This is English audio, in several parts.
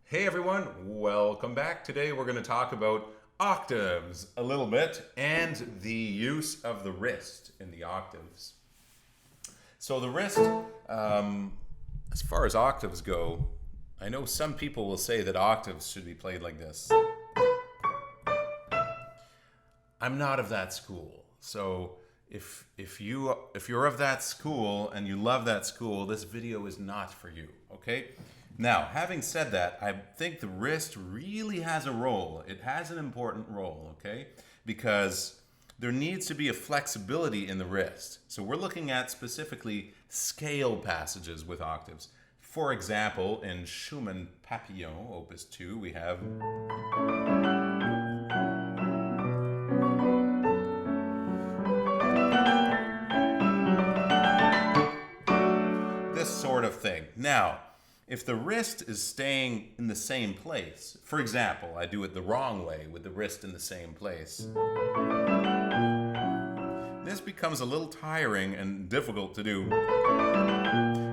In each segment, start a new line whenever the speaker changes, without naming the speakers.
Hey everyone, welcome back. Today we're going to talk about octaves a little bit and the use of the wrist in the octaves. So the wrist, as far as octaves go, I know some people will say that octaves should be played like this. I'm not of that school. So if you're of that school and you love that school, this video is not for you, okay? Now, having said that, I think the wrist really has a role. It has an important role, okay? Because there needs to be a flexibility in the wrist. So we're looking at specifically scale passages with octaves. For example, in Schumann Papillon, Opus 2, we have this sort of thing. Now, if the wrist is staying in the same place, for example, I do it the wrong way with the wrist in the same place, this becomes a little tiring and difficult to do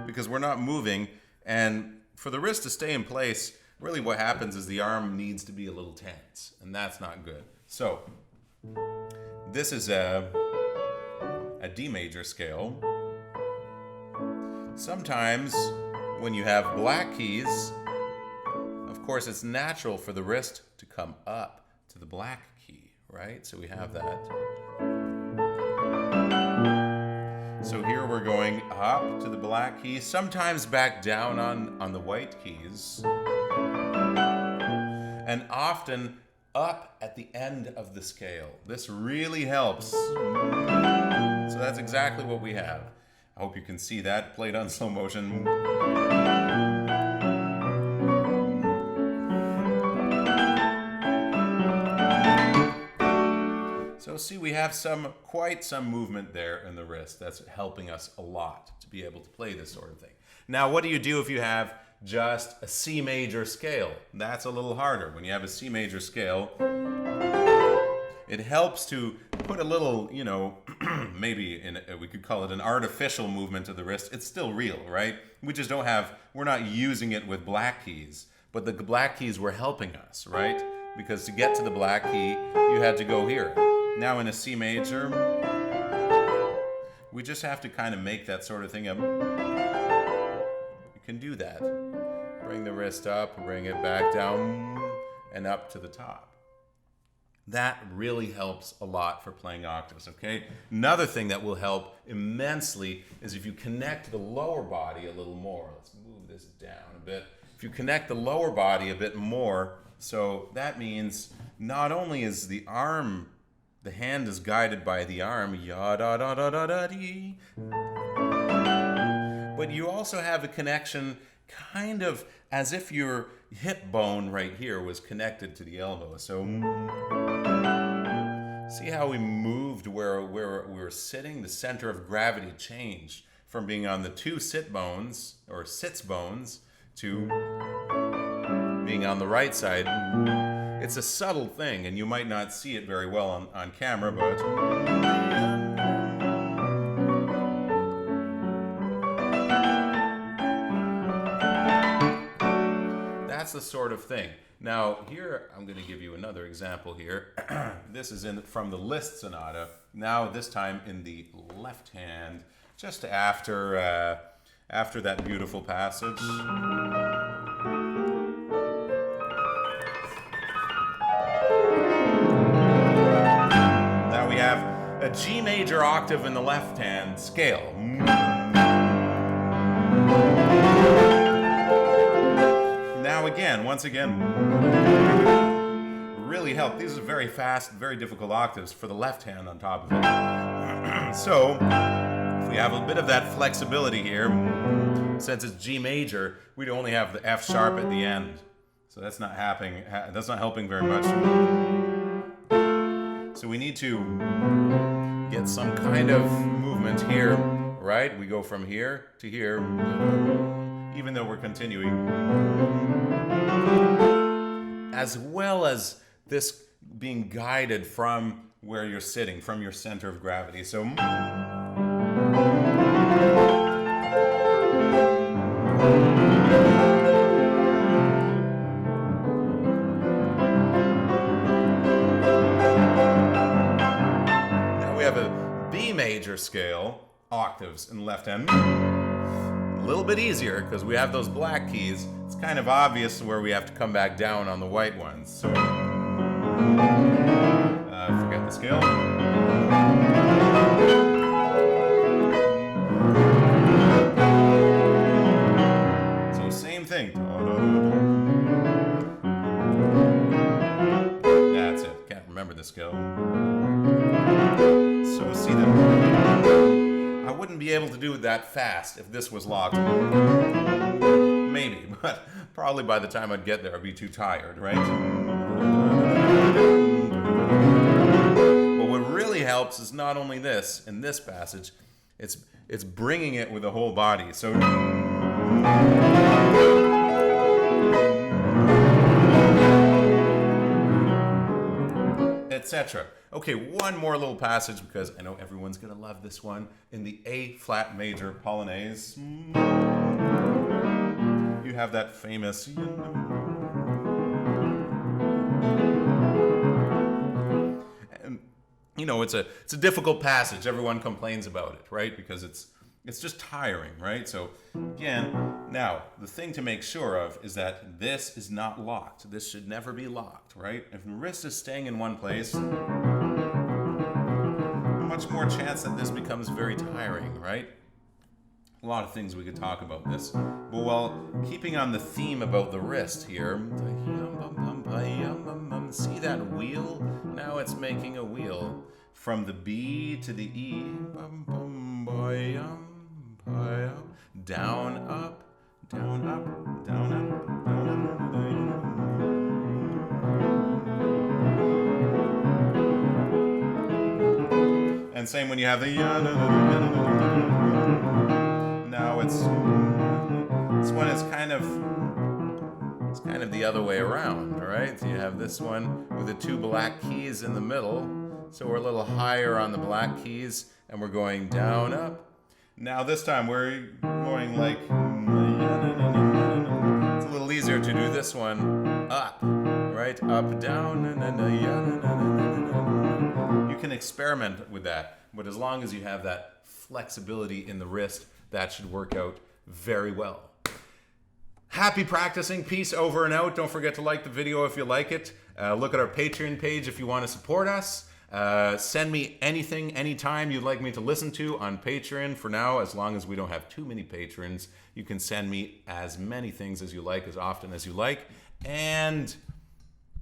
because we're not moving. And for the wrist to stay in place, really what happens is the arm needs to be a little tense, and that's not good. So this is a D major scale. Sometimes when you have black keys, of course it's natural for the wrist to come up to the black key, right? So we have that. So here we're going up to the black key, sometimes back down on the white keys, and often up at the end of the scale. This really helps. So that's exactly what we have. I hope you can see that played on slow motion. So see, we have quite some movement there in the wrist. That's helping us a lot to be able to play this sort of thing. Now, what do you do if you have just a C major scale? That's a little harder. When you have a C major scale, it helps to put a little, maybe we could call it an artificial movement of the wrist. It's still real, right? We're not using it with black keys, but the black keys were helping us, right? Because to get to the black key, you had to go here. Now in a C major, we just have to kind of make that sort of thing up. You can do that. Bring the wrist up, bring it back down, and up to the top. That really helps a lot for playing octaves, okay? Another thing that will help immensely is if you connect the lower body a little more. Let's move this down a bit. If you connect the lower body a bit more, so that means not only is the hand is guided by the arm, ya-da-da-da-da-da-dee, but you also have a connection kind of as if your hip bone right here was connected to the elbow. So see how we moved where we were sitting? The center of gravity changed from being on the two sit bones or sits bones to being on the right side. It's a subtle thing, and you might not see it very well on camera, but that's the sort of thing. Now, here, I'm going to give you another example here. This is from the Liszt Sonata. Now, this time in the left hand, just after that beautiful passage. Now we have a G major octave in the left hand scale. Now again, once again, really help. These are very fast, very difficult octaves for the left hand on top of it. So, if we have a bit of that flexibility here, since it's G major, we'd only have the F sharp at the end. So that's not helping very much. So we need to get some kind of movement here, right? We go from here to here, even though we're continuing. As well as this being guided from where you're sitting, from your center of gravity. So major scale, octaves in the left hand. A little bit easier because we have those black keys. It's kind of obvious where we have to come back down on the white ones. So forget the scale. So same thing. That's it. Can't remember the scale. So see them. I wouldn't be able to do it that fast if this was locked. Maybe, but probably by the time I'd get there I'd be too tired, right? But what really helps is not only this, in this passage, it's bringing it with the whole body. So etc. Okay, one more little passage because I know everyone's gonna love this one. In the A flat major Polonaise, you have that famous and you know it's a difficult passage. Everyone complains about it, right? Because it's just tiring, right? So again, now the thing to make sure of is that this is not locked. This should never be locked, right? If the wrist is staying in one place, much more chance that this becomes very tiring, right? A lot of things we could talk about this. But while keeping on the theme about the wrist here, see that wheel? Now it's making a wheel from the B to the E. Down, up, down, up, down, up, down, up. And same when you have the now this one is kind of the other way around, all right? So you have this one with the two black keys in the middle. So we're a little higher on the black keys and we're going down, up. Now this time we're going like, it's a little easier to do this one up, right? Up, down, you can experiment with that, but as long as you have that flexibility in the wrist, that should work out very well. Happy practicing. Peace, over and out. Don't forget to like the video if you like it. Look at our Patreon page if you want to support us. Send me anything, anytime you'd like me to listen to on Patreon. For now, as long as we don't have too many patrons, you can send me as many things as you like, as often as you like. And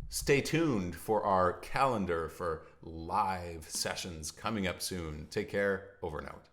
stay tuned for our calendar for live sessions coming up soon. Take care. Over and out.